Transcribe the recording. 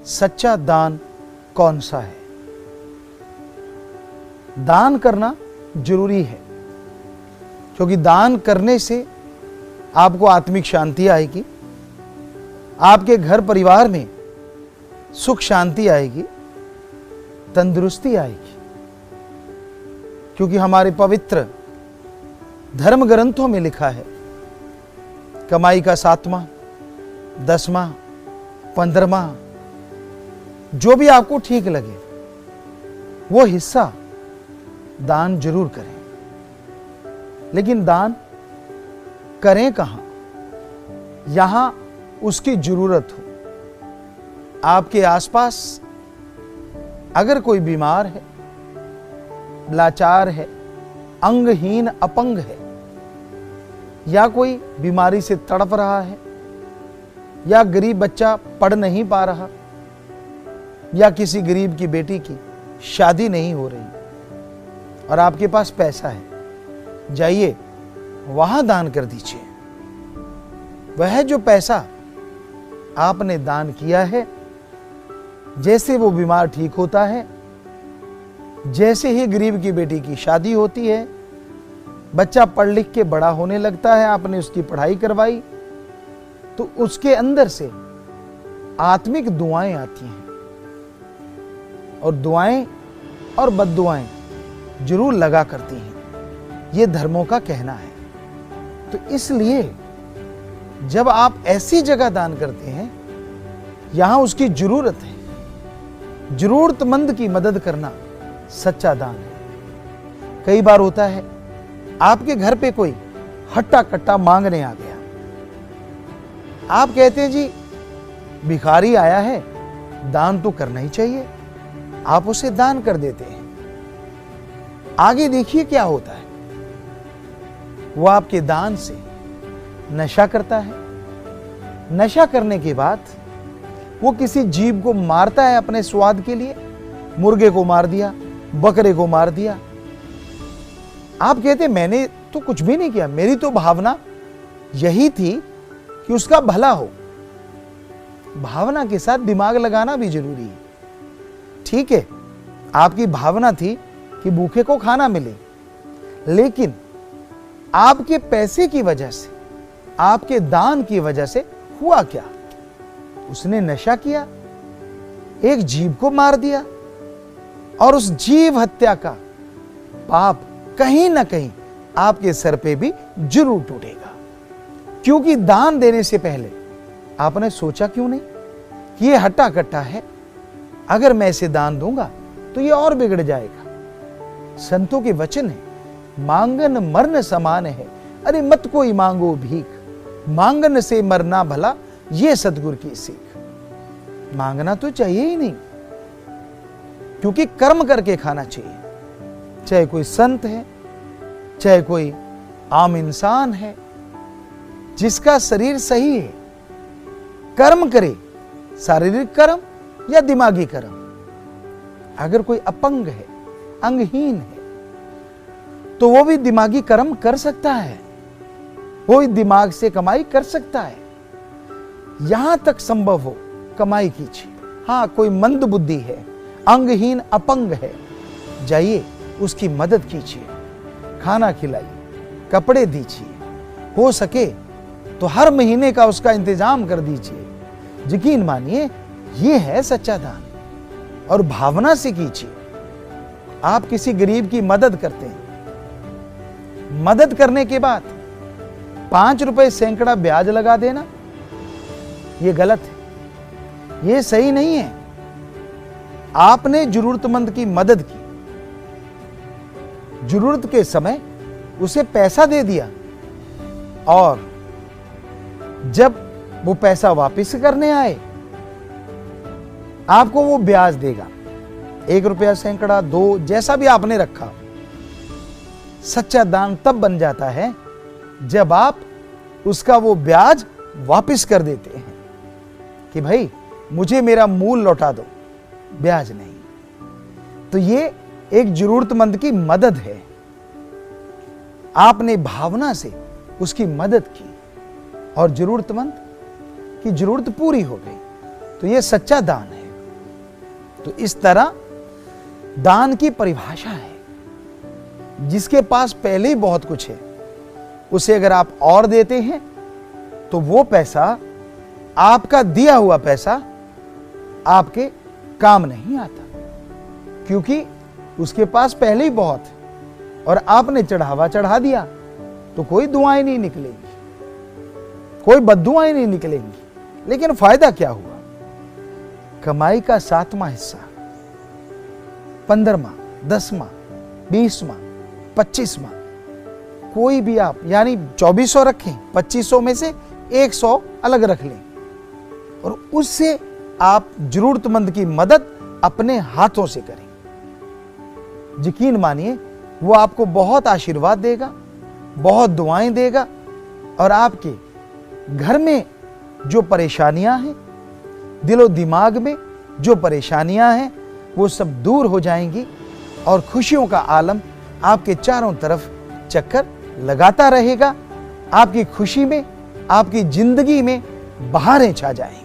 सच्चा दान कौन सा है। दान करना जरूरी है, क्योंकि दान करने से आपको आत्मिक शांति आएगी, आपके घर परिवार में सुख शांति आएगी, तंदुरुस्ती आएगी। क्योंकि हमारे पवित्र धर्म ग्रंथों में लिखा है, कमाई का 7वां, 10वां, 15वां, जो भी आपको ठीक लगे वो हिस्सा दान जरूर करें। लेकिन दान करें कहां? यहां उसकी जरूरत हो। आपके आसपास अगर कोई बीमार है, लाचार है, अंगहीन अपंग है, या कोई बीमारी से तड़प रहा है, या गरीब बच्चा पढ़ नहीं पा रहा, या किसी गरीब की बेटी की शादी नहीं हो रही और आपके पास पैसा है, जाइए वहां दान कर दीजिए। वह जो पैसा आपने दान किया है, जैसे वो बीमार ठीक होता है, जैसे ही गरीब की बेटी की शादी होती है, बच्चा पढ़ लिख के बड़ा होने लगता है, आपने उसकी पढ़ाई करवाई, तो उसके अंदर से आत्मिक दुआएं आती हैं। और दुआएं और बद्दुआएं जरूर लगा करती हैं, ये धर्मों का कहना है। तो इसलिए जब आप ऐसी जगह दान करते हैं, यहां उसकी जरूरत है, जरूरतमंद की मदद करना सच्चा दान है। कई बार होता है आपके घर पे कोई हट्टा कट्टा मांगने आ गया, आप कहते हैं जी भिखारी आया है, दान तो करना ही चाहिए, आप उसे दान कर देते हैं। आगे देखिए क्या होता है, वो आपके दान से नशा करता है। नशा करने के बाद वो किसी जीव को मारता है अपने स्वाद के लिए, मुर्गे को मार दिया, बकरे को मार दिया। आप कहते मैंने तो कुछ भी नहीं किया, मेरी तो भावना यही थी कि उसका भला हो। भावना के साथ दिमाग लगाना भी जरूरी है। ठीक है, आपकी भावना थी कि भूखे को खाना मिले, लेकिन आपके पैसे की वजह से, आपके दान की वजह से हुआ क्या? उसने नशा किया, एक जीव को मार दिया, और उस जीव हत्या का पाप कहीं ना कहीं आपके सर पे भी जरूर टूटेगा। क्योंकि दान देने से पहले आपने सोचा क्यों नहीं कि ये हट्टा कट्टा है, अगर मैं इसे दान दूंगा तो ये और बिगड़ जाएगा। संतों के वचन है, मांगन मरण समान है, अरे मत कोई मांगो भीख, मांगन से मरना भला, ये सतगुरु की सीख। मांगना तो चाहिए ही नहीं, क्योंकि कर्म करके खाना चाहिए। चाहे कोई संत है, चाहे कोई आम इंसान है, जिसका शरीर सही है, कर्म करे, शारीरिक कर्म या दिमागी कर्म। अगर कोई अपंग है, अंगहीन है, तो वो भी दिमागी कर्म कर सकता है, वो भी दिमाग से कमाई कर सकता है। यहां तक संभव हो कमाई कीजिए। हाँ, कोई मंद बुद्धि है, अंगहीन अपंग है, जाइए उसकी मदद कीजिए, खाना खिलाइए, कपड़े दीजिए, हो सके तो हर महीने का उसका इंतजाम कर दीजिए। यकीन मानिए, ये है सच्चा दान। और भावना से कीजिए। आप किसी गरीब की मदद करते हैं, मदद करने के बाद 5 रुपए सैकड़ा ब्याज लगा देना, ये गलत है, ये सही नहीं है। आपने जरूरतमंद की मदद की, जरूरत के समय उसे पैसा दे दिया, और जब वो पैसा वापस करने आए, आपको वो ब्याज देगा, 1 रुपया सैकड़ा, 2, जैसा भी आपने रखा। सच्चा दान तब बन जाता है जब आप उसका वो ब्याज वापस कर देते हैं कि भाई मुझे मेरा मूल लौटा दो, ब्याज नहीं। तो ये एक जरूरतमंद की मदद है। आपने भावना से उसकी मदद की और जरूरतमंद की जरूरत पूरी हो गई, तो ये सच्चा दान है। तो इस तरह दान की परिभाषा है, जिसके पास पहले ही बहुत कुछ है उसे अगर आप और देते हैं तो वो पैसा, आपका दिया हुआ पैसा, आपके काम नहीं आता, क्योंकि उसके पास पहले ही बहुत है और आपने चढ़ावा चढ़ा दिया तो कोई दुआएं नहीं निकलेंगी, कोई बद्दुआएं नहीं निकलेंगी। लेकिन फायदा क्या हुआ? कमाई का 7वां हिस्सा, 15वां, 10वां, 20वां, 25वां, कोई भी आप यानी 2400 रखें, 2500 में से 100 अलग रख लें और उससे आप जरूरतमंद की मदद अपने हाथों से करें। यकीन मानिए वो आपको बहुत आशीर्वाद देगा, बहुत दुआएं देगा और आपके घर में जो परेशानियां हैं, दिलो दिमाग में जो परेशानियां हैं, वो सब दूर हो जाएंगी और खुशियों का आलम आपके चारों तरफ चक्कर लगाता रहेगा। आपकी खुशी में, आपकी जिंदगी में बहारें छा जाएंगी।